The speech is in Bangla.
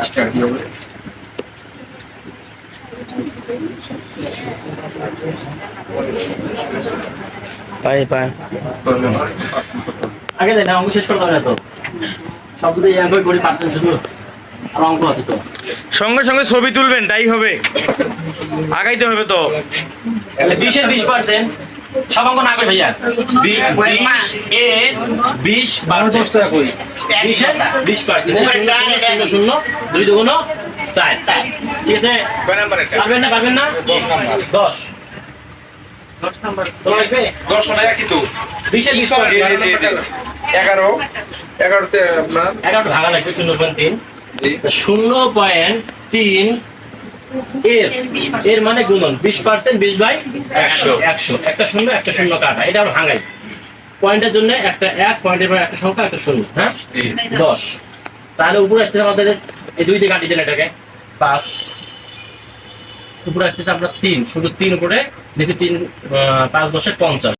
আজকে কি হবে? পাই আগে দেয় না, অঙ্ক শেষ করতে হবে না তো, সব দুটো অঙ্কই করি পার্সেন্ট শুধু, আর অঙ্ক আছে তো। সঙ্গে সঙ্গে ছবি তুলবেন, তাই হবে, আগাইতে হবে তো। 20-এর 20%, সব অঙ্ক না করে ভাইয়া, 20-এর 20%, 20-এর 20%, 0 2 দুগুণ 4, ঠিক আছে? পারবেন না 10 তোমার লাগবে 10 টাকা কিন্তু 20-এর 20%, 11তে আপনার 11 ভাঙা লাগবে 0.3, জি 0.3 এর মানে গুণন 20%, 20/100, একটা শূন্য কাটা, এটা আমরা ভাঙাই পয়েন্টের জন্য, একটা 1 পয়েন্টের পর একটা সংখ্যা, একটা শূন্য, হ্যাঁ 10, তাহলে উপরে আসতেছে আমাদের এই 2 দিয়ে কাটি দেন এটাকে 5, উপরে আসতেছে আপনার 3, শুধু 3 উপরে, নিচে 3, 5 10 50।